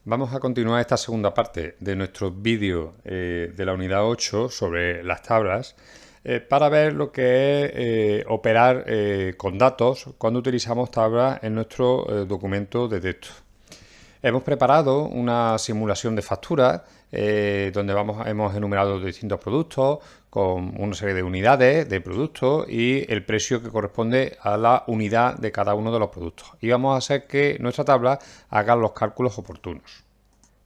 Vamos a continuar esta segunda parte de nuestro vídeo de la unidad 8 sobre las tablas para ver lo que es operar con datos cuando utilizamos tablas en nuestro documento de texto. Hemos preparado una simulación de facturas donde hemos enumerado distintos productos con una serie de unidades de productos y el precio que corresponde a la unidad de cada uno de los productos. Y vamos a hacer que nuestra tabla haga los cálculos oportunos.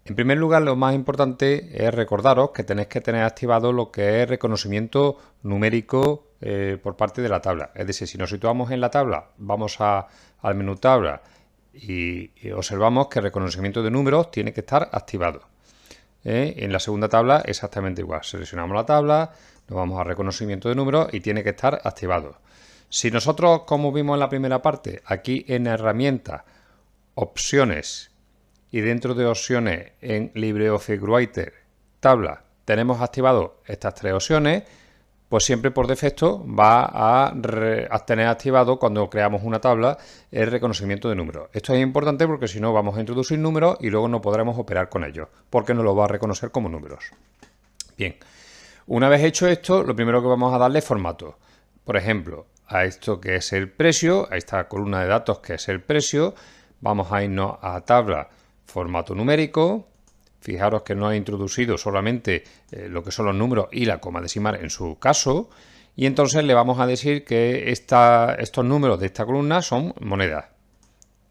En primer lugar, lo más importante es recordaros que tenéis que tener activado lo que es reconocimiento numérico por parte de la tabla. Es decir, si nos situamos en la tabla, vamos al menú tabla y observamos que el reconocimiento de números tiene que estar activado. En la segunda tabla exactamente igual. Seleccionamos la tabla, nos vamos a reconocimiento de números y tiene que estar activado. Si nosotros, como vimos en la primera parte, aquí en herramientas, opciones y dentro de opciones en LibreOffice Writer, tabla, tenemos activado estas tres opciones, pues siempre por defecto va a tener activado cuando creamos una tabla el reconocimiento de números. Esto es importante porque si no vamos a introducir números y luego no podremos operar con ellos, porque nos lo va a reconocer como números. Bien, una vez hecho esto, lo primero que vamos a darle es formato. Por ejemplo, a esto que es el precio, a esta columna de datos que es el precio, vamos a irnos a tabla, formato numérico. Fijaros que no ha introducido solamente lo que son los números y la coma decimal en su caso. Y entonces le vamos a decir que estos números de esta columna son monedas.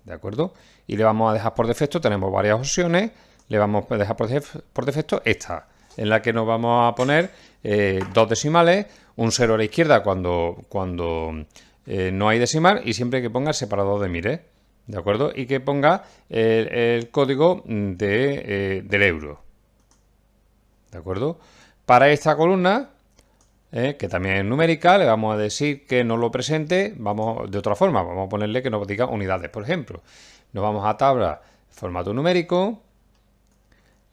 ¿De acuerdo? Y le vamos a dejar por defecto, tenemos varias opciones, le vamos a dejar por defecto esta, en la que nos vamos a poner dos decimales, un 0 a la izquierda cuando no hay decimal y siempre que ponga el separador de mil, ¿de acuerdo? Y que ponga el código del euro. ¿De acuerdo? Para esta columna, que también es numérica, le vamos a decir que no lo presente, vamos de otra forma, vamos a ponerle que nos diga unidades, por ejemplo. Nos vamos a tabla, formato numérico,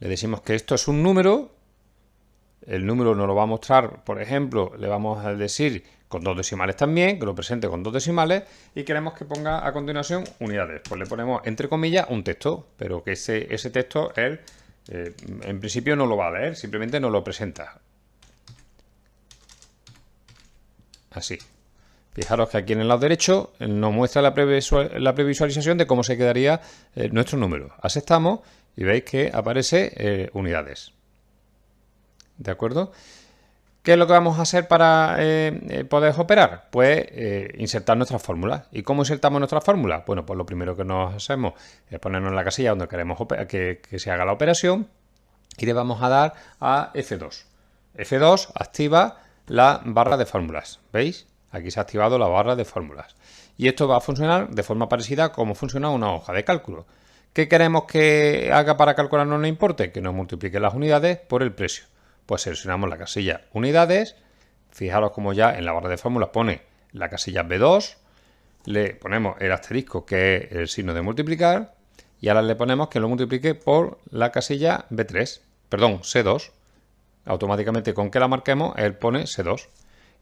le decimos que esto es un número, el número nos lo va a mostrar, por ejemplo, le vamos a decir con dos decimales también, que lo presente con dos decimales y queremos que ponga a continuación unidades. Pues le ponemos entre comillas un texto, pero que ese texto él en principio no lo va a leer, simplemente nos lo presenta. Así. Fijaros que aquí en el lado derecho nos muestra la previsualización de cómo se quedaría nuestro número. Aceptamos y veis que aparece unidades. ¿De acuerdo? ¿Qué es lo que vamos a hacer para poder operar? Pues insertar nuestras fórmulas. ¿Y cómo insertamos nuestras fórmulas? Bueno, pues lo primero que nos hacemos es ponernos en la casilla donde queremos que se haga la operación y le vamos a dar a F2. F2 activa la barra de fórmulas. ¿Veis? Aquí se ha activado la barra de fórmulas. Y esto va a funcionar de forma parecida a cómo funciona una hoja de cálculo. ¿Qué queremos que haga para calcularnos un importe? Que nos multiplique las unidades por el precio. Pues seleccionamos la casilla unidades, fijaros como ya en la barra de fórmulas pone la casilla B2, le ponemos el asterisco que es el signo de multiplicar y ahora le ponemos que lo multiplique por la casilla B3, perdón, C2. Automáticamente con que la marquemos, él pone C2.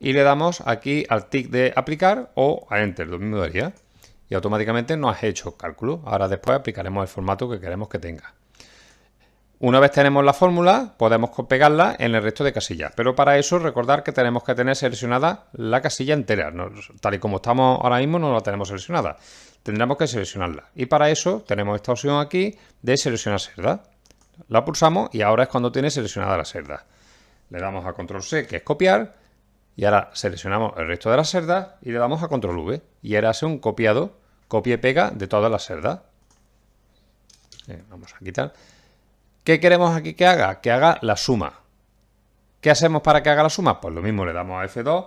Y le damos aquí al tic de aplicar o a Enter, lo mismo daría. Y automáticamente nos ha hecho cálculo. Ahora después aplicaremos el formato que queremos que tenga. Una vez tenemos la fórmula, podemos pegarla en el resto de casillas. Pero para eso, recordar que tenemos que tener seleccionada la casilla entera. Tal y como estamos ahora mismo, no la tenemos seleccionada. Tendremos que seleccionarla. Y para eso, tenemos esta opción aquí de seleccionar celda. La pulsamos y ahora es cuando tiene seleccionada la celda. Le damos a Control C, que es copiar. Y ahora seleccionamos el resto de las celdas y le damos a Control V. Y ahora hace un copiado, copia y pega de todas las celdas. Vamos a quitar. ¿Qué queremos aquí que haga? Que haga la suma. ¿Qué hacemos para que haga la suma? Pues lo mismo, le damos a F2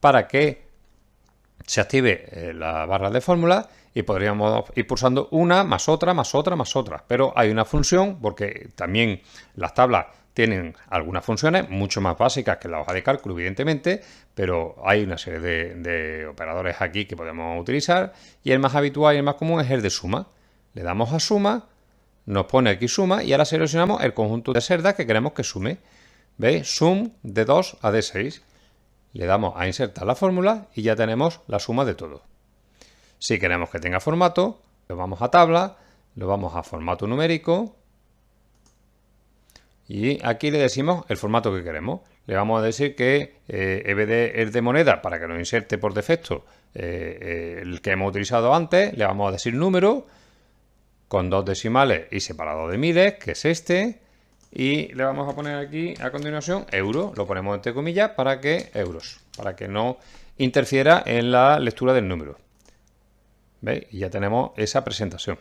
para que se active la barra de fórmula y podríamos ir pulsando una, más otra, más otra, más otra. Pero hay una función, porque también las tablas tienen algunas funciones mucho más básicas que la hoja de cálculo, evidentemente, pero hay una serie de operadores aquí que podemos utilizar y el más habitual y el más común es el de suma. Le damos a suma. Nos pone aquí suma y ahora seleccionamos el conjunto de celdas que queremos que sume. ¿Veis? Sum de 2 a D6. Le damos a insertar la fórmula y ya tenemos la suma de todo. Si queremos que tenga formato, nos vamos a tabla, lo vamos a formato numérico y aquí le decimos el formato que queremos. Le vamos a decir que en vez de el de moneda, para que nos inserte por defecto el que hemos utilizado antes, le vamos a decir número con 2 decimales y separado de miles, que es este, y le vamos a poner aquí a continuación euro, lo ponemos entre comillas para que no interfiera en la lectura del número. ¿Veis? Y ya tenemos esa presentación.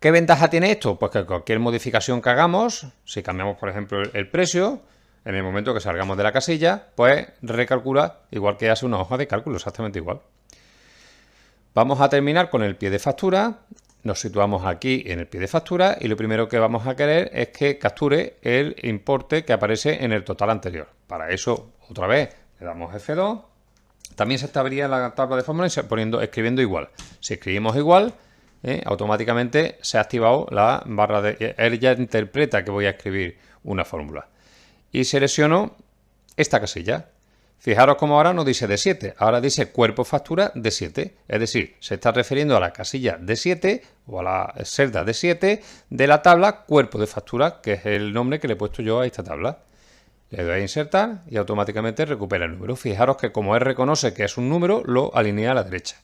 ¿Qué ventaja tiene esto? Pues que cualquier modificación que hagamos, si cambiamos por ejemplo el precio, en el momento que salgamos de la casilla, pues recalcula igual que hace una hoja de cálculo, exactamente igual. Vamos a terminar con el pie de factura. Nos situamos aquí en el pie de factura y lo primero que vamos a querer es que capture el importe que aparece en el total anterior. Para eso, otra vez, le damos F2. También se estaría en la tabla de fórmulas escribiendo igual. Si escribimos igual, automáticamente se ha activado la barra de... Él ya interpreta que voy a escribir una fórmula. Y selecciono esta casilla. Fijaros cómo ahora no dice D7, ahora dice cuerpo factura D7. Es decir, se está refiriendo a la casilla D7 o a la celda D7 de la tabla cuerpo de factura, que es el nombre que le he puesto yo a esta tabla. Le doy a insertar y automáticamente recupera el número. Fijaros que como él reconoce que es un número, lo alinea a la derecha.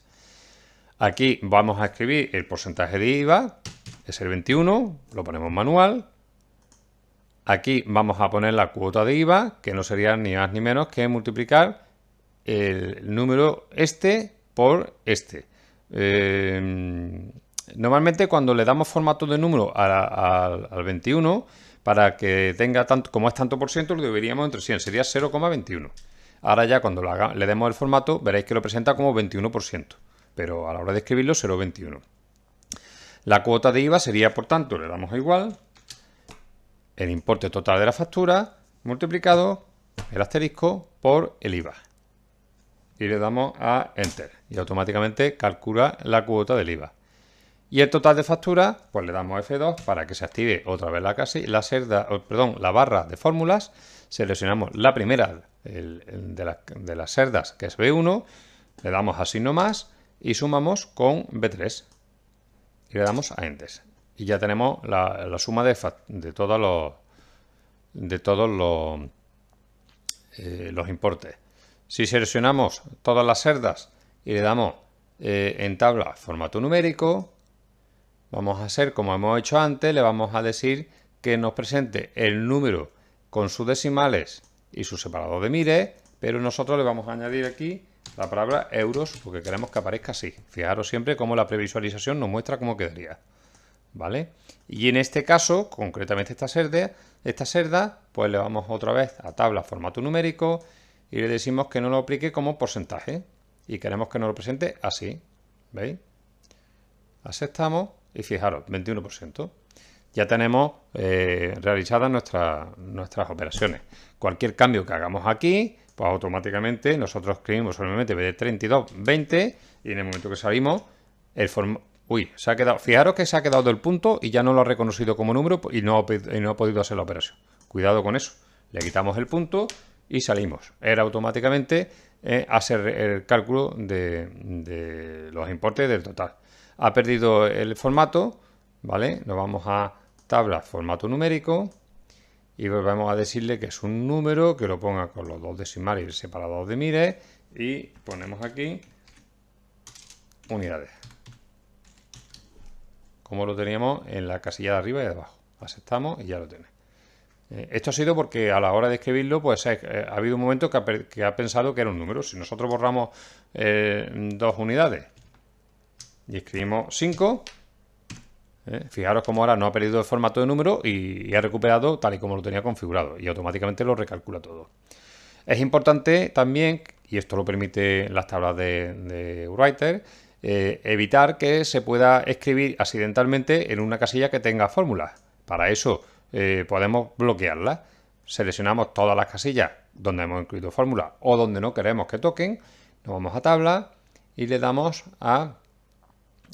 Aquí vamos a escribir el porcentaje de IVA, es el 21, lo ponemos manual. Aquí vamos a poner la cuota de IVA, que no sería ni más ni menos que multiplicar el número este por este. Normalmente cuando le damos formato de número al 21, para que tenga tanto, como es tanto por ciento, lo dividiríamos entre 100, sería 0,21. Ahora ya cuando le demos el formato, veréis que lo presenta como 21%, pero a la hora de escribirlo 0,21. La cuota de IVA sería, por tanto, le damos a igual, el importe total de la factura multiplicado el asterisco por el IVA. Y le damos a Enter y automáticamente calcula la cuota del IVA. Y el total de factura, pues le damos F2 para que se active otra vez la barra de fórmulas. Seleccionamos la primera de las celdas, que es B1, le damos a signo más y sumamos con B3. Y le damos a Enter. Y ya tenemos la suma de todos los importes. Si seleccionamos todas las celdas y le damos en tabla formato numérico, vamos a hacer como hemos hecho antes, le vamos a decir que nos presente el número con sus decimales y su separado de miles, pero nosotros le vamos a añadir aquí la palabra euros porque queremos que aparezca así. Fijaros siempre cómo la previsualización nos muestra cómo quedaría. ¿Vale? Y en este caso, concretamente esta celda, pues le vamos otra vez a tabla formato numérico y le decimos que no lo aplique como porcentaje y queremos que nos lo presente así. ¿Veis? Aceptamos y fijaros, 21%. Ya tenemos realizadas nuestras operaciones. Cualquier cambio que hagamos aquí, pues automáticamente nosotros escribimos solamente en vez de 32, 20 y en el momento que salimos, se ha quedado. Fijaros que se ha quedado del punto y ya no lo ha reconocido como número y no ha podido hacer la operación. Cuidado con eso. Le quitamos el punto y salimos. Era automáticamente hacer el cálculo de los importes del total. Ha perdido el formato, ¿vale? Nos vamos a tabla formato numérico y volvemos a decirle que es un número, que lo ponga con los 2 decimales y el separado de miles y ponemos aquí unidades. Como lo teníamos en la casilla de arriba y de abajo. Aceptamos y ya lo tiene. Esto ha sido porque a la hora de escribirlo, pues ha habido un momento que ha pensado que era un número. Si nosotros borramos 2 unidades y escribimos 5, fijaros cómo ahora no ha perdido el formato de número y ha recuperado tal y como lo tenía configurado y automáticamente lo recalcula todo. Es importante también, y esto lo permite las tablas de Writer, evitar que se pueda escribir accidentalmente en una casilla que tenga fórmulas. Para eso podemos bloquearla. Seleccionamos todas las casillas donde hemos incluido fórmulas o donde no queremos que toquen. Nos vamos a tabla y le damos a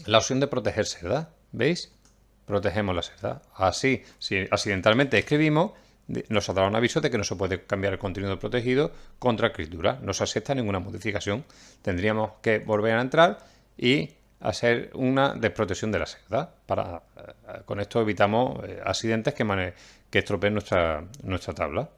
la opción de proteger celda. ¿Veis? Protegemos la celda. Así, si accidentalmente escribimos, nos dará un aviso de que no se puede cambiar el contenido protegido contra escritura. No se acepta ninguna modificación. Tendríamos que volver a entrar y hacer una desprotección de la cerda. Con esto evitamos accidentes que estropeen nuestra tabla.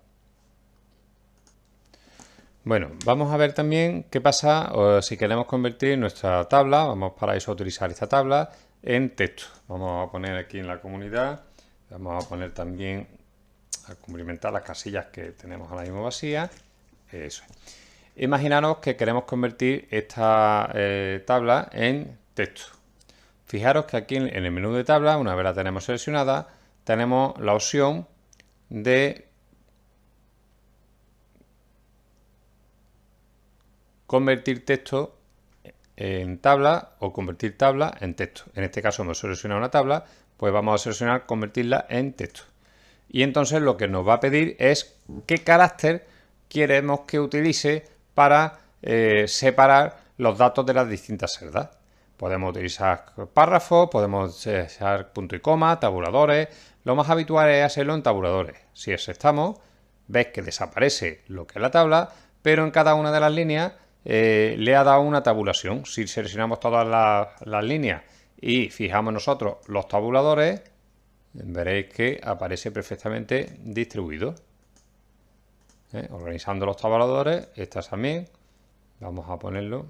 Bueno, vamos a ver también qué pasa si queremos convertir nuestra tabla, vamos para eso a utilizar esta tabla, en texto. Vamos a poner aquí en la comunidad, vamos a poner también, a cumplimentar las casillas que tenemos ahora mismo vacías. Eso es. Imaginaros que queremos convertir esta tabla en texto. Fijaros que aquí en el menú de tabla, una vez la tenemos seleccionada, tenemos la opción de convertir texto en tabla o convertir tabla en texto. En este caso hemos seleccionado una tabla, pues vamos a seleccionar convertirla en texto. Y entonces lo que nos va a pedir es qué carácter queremos que utilice para separar los datos de las distintas celdas. Podemos utilizar párrafos, podemos utilizar punto y coma, tabuladores. Lo más habitual es hacerlo en tabuladores. Si aceptamos, ves que desaparece lo que es la tabla, pero en cada una de las líneas le ha dado una tabulación. Si seleccionamos todas las líneas y fijamos nosotros los tabuladores, veréis que aparece perfectamente distribuido. Organizando los tabuladores, estas también, vamos a ponerlo.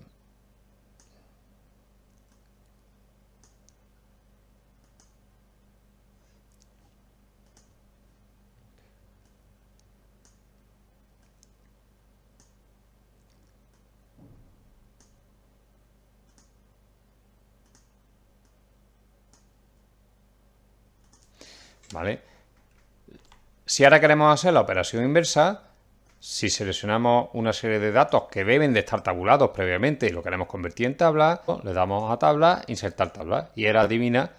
¿Vale? Si ahora queremos hacer la operación inversa, si seleccionamos una serie de datos que deben de estar tabulados previamente y lo queremos convertir en tabla, le damos a tabla, insertar tabla, y ahora adivina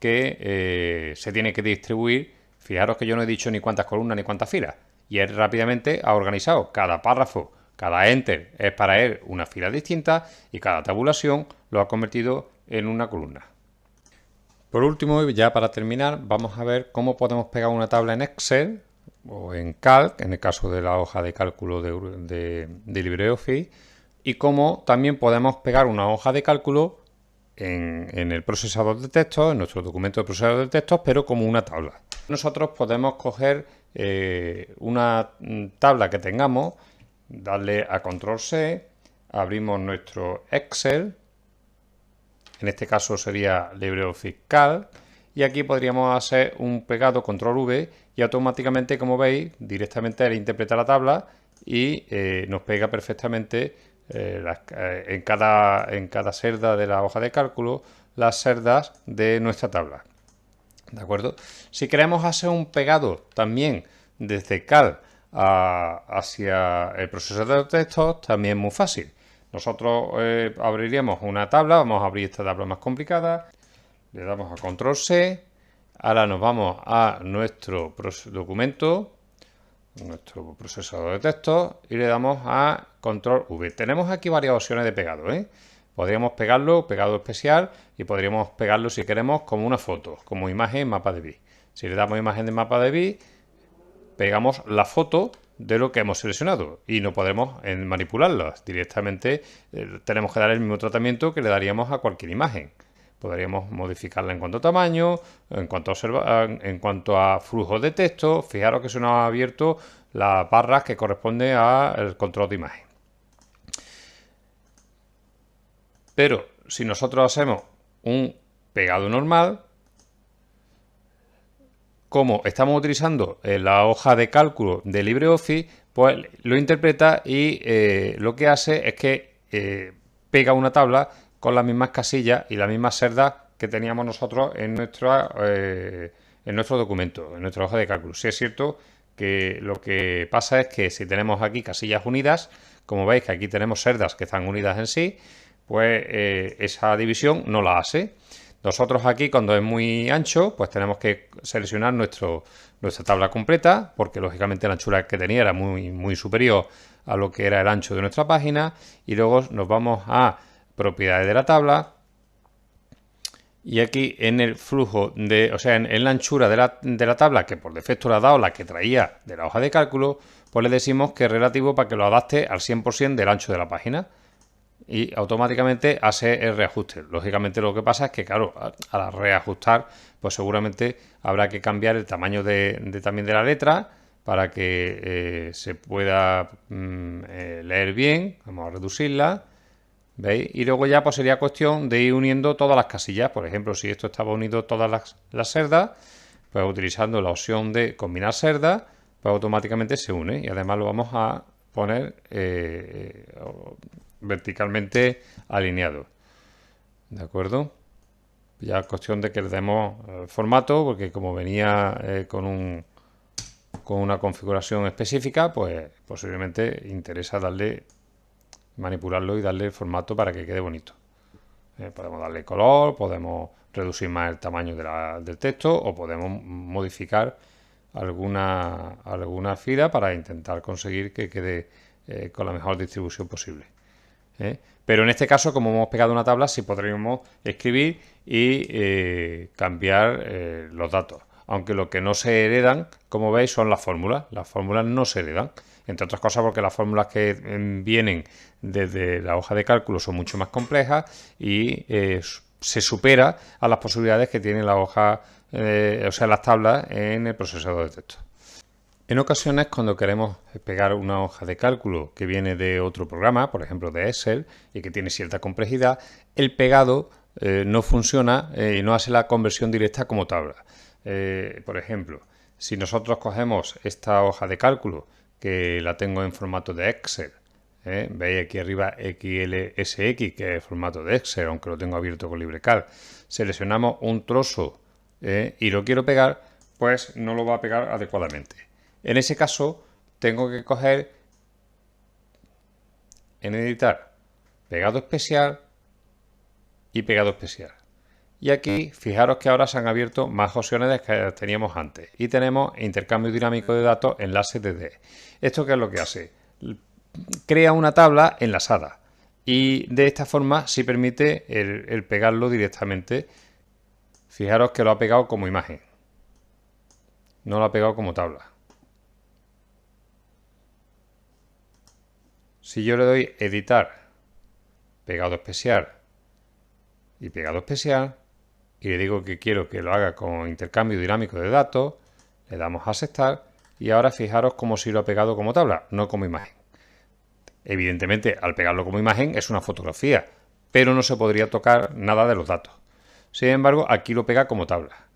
que se tiene que distribuir. Fijaros que yo no he dicho ni cuántas columnas ni cuántas filas, y él rápidamente ha organizado cada párrafo, cada enter es para él una fila distinta y cada tabulación lo ha convertido en una columna. Por último, y ya para terminar, vamos a ver cómo podemos pegar una tabla en Excel o en Calc, en el caso de la hoja de cálculo de LibreOffice, y cómo también podemos pegar una hoja de cálculo en el procesador de textos, en nuestro documento de procesador de textos, pero como una tabla. Nosotros podemos coger una tabla que tengamos, darle a Control C, abrimos nuestro Excel. En este caso sería LibreOffice Calc, y aquí podríamos hacer un pegado Control V y automáticamente, como veis, directamente él interpreta la tabla y nos pega perfectamente en cada celda de la hoja de cálculo las celdas de nuestra tabla. ¿De acuerdo? Si queremos hacer un pegado también desde Calc hacia el procesador de textos, también es muy fácil. Nosotros abriríamos una tabla, vamos a abrir esta tabla más complicada, le damos a Control C, ahora nos vamos a nuestro documento, nuestro procesador de textos, y le damos a Control V. Tenemos aquí varias opciones de pegado, Podríamos pegarlo, pegado especial, y podríamos pegarlo si queremos como una foto, como imagen mapa de BIM. Si le damos imagen de mapa de BIM, pegamos la foto de lo que hemos seleccionado y no podemos manipularlas. Directamente tenemos que dar el mismo tratamiento que le daríamos a cualquier imagen. Podríamos modificarla en cuanto a tamaño, en cuanto a flujo de texto. Fijaros que se nos ha abierto las barras que corresponde al control de imagen. Pero si nosotros hacemos un pegado normal, como estamos utilizando la hoja de cálculo de LibreOffice, pues lo interpreta y lo que hace es que pega una tabla con las mismas casillas y las mismas celdas que teníamos nosotros en nuestro documento, en nuestra hoja de cálculo. Sí es cierto que lo que pasa es que si tenemos aquí casillas unidas, como veis que aquí tenemos celdas que están unidas en sí, pues esa división no la hace. Nosotros aquí, cuando es muy ancho, pues tenemos que seleccionar nuestra tabla completa, porque lógicamente la anchura que tenía era muy superior a lo que era el ancho de nuestra página, y luego nos vamos a propiedades de la tabla, y aquí en el flujo, en la anchura de la tabla, que por defecto le ha dado la que traía de la hoja de cálculo, pues le decimos que es relativo para que lo adapte al 100% del ancho de la página. y automáticamente hace el reajuste. Lógicamente lo que pasa es que, claro, al reajustar, pues seguramente habrá que cambiar el tamaño también de la letra para que se pueda leer bien. Vamos a reducirla, ¿veis? Y luego ya pues sería cuestión de ir uniendo todas las casillas. Por ejemplo, si esto estaba unido todas las cerdas, pues utilizando la opción de combinar cerdas, pues automáticamente se une. Y además lo vamos a poner verticalmente alineado. ¿De acuerdo? Ya es cuestión de que le demos formato, porque como venía con una configuración específica, pues posiblemente interesa manipularlo y darle el formato para que quede bonito. Podemos darle color, podemos reducir más el tamaño del texto o podemos modificar alguna fila para intentar conseguir que quede con la mejor distribución posible. Pero en este caso, como hemos pegado una tabla, sí podríamos escribir y cambiar los datos. Aunque lo que no se heredan, como veis, son las fórmulas. Las fórmulas no se heredan, entre otras cosas porque las fórmulas que vienen desde la hoja de cálculo son mucho más complejas y se supera a las posibilidades que tiene la hoja, o sea, las tablas en el procesador de texto. En ocasiones, cuando queremos pegar una hoja de cálculo que viene de otro programa, por ejemplo de Excel, y que tiene cierta complejidad, el pegado no funciona y no hace la conversión directa como tabla. Por ejemplo, si nosotros cogemos esta hoja de cálculo, que la tengo en formato de Excel, veis aquí arriba XLSX, que es el formato de Excel, aunque lo tengo abierto con LibreCalc, seleccionamos un trozo y lo quiero pegar, pues no lo va a pegar adecuadamente. En ese caso, tengo que coger en editar, pegado especial y pegado especial. Y aquí, fijaros que ahora se han abierto más opciones de las que teníamos antes. Y tenemos intercambio dinámico de datos, enlace DD. ¿Esto qué es lo que hace? Crea una tabla enlazada. Y de esta forma sí permite el pegarlo directamente. Fijaros que lo ha pegado como imagen. No lo ha pegado como tabla. Si yo le doy editar, pegado especial y pegado especial, y le digo que quiero que lo haga con intercambio dinámico de datos, le damos a aceptar y ahora fijaros como si lo ha pegado como tabla, no como imagen. Evidentemente, al pegarlo como imagen es una fotografía, pero no se podría tocar nada de los datos. Sin embargo, aquí lo pega como tabla.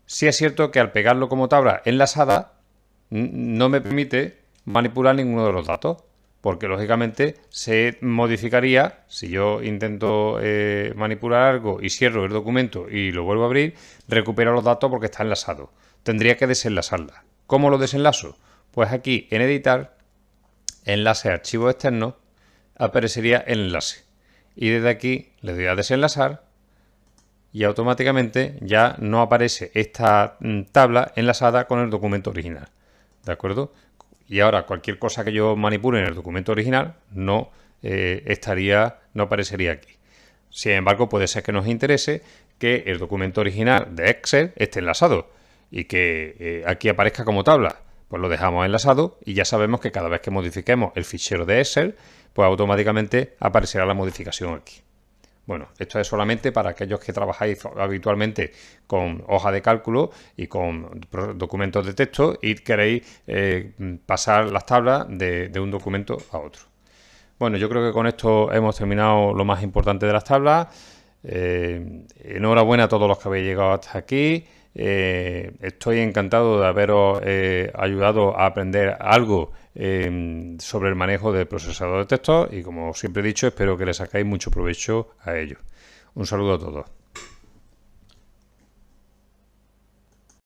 Sí es cierto que al pegarlo como tabla enlazada, no me permite manipular ninguno de los datos, porque lógicamente se modificaría, si yo intento manipular algo y cierro el documento y lo vuelvo a abrir, recupera los datos porque está enlazado. Tendría que desenlazarla. ¿Cómo lo desenlazo? Pues aquí en editar, enlace a archivos externos, aparecería el enlace. Y desde aquí le doy a desenlazar y automáticamente ya no aparece esta tabla enlazada con el documento original. ¿De acuerdo? Y ahora cualquier cosa que yo manipule en el documento original no aparecería aquí. Sin embargo, puede ser que nos interese que el documento original de Excel esté enlazado y que aquí aparezca como tabla. Pues lo dejamos enlazado y ya sabemos que cada vez que modifiquemos el fichero de Excel, pues automáticamente aparecerá la modificación aquí. Bueno, esto es solamente para aquellos que trabajáis habitualmente con hoja de cálculo y con documentos de texto y queréis pasar las tablas de un documento a otro. Bueno, yo creo que con esto hemos terminado lo más importante de las tablas. Enhorabuena a todos los que habéis llegado hasta aquí. Estoy encantado de haberos ayudado a aprender algo sobre el manejo del procesador de texto y como siempre he dicho, espero que le sacáis mucho provecho a ello. Un saludo a todos.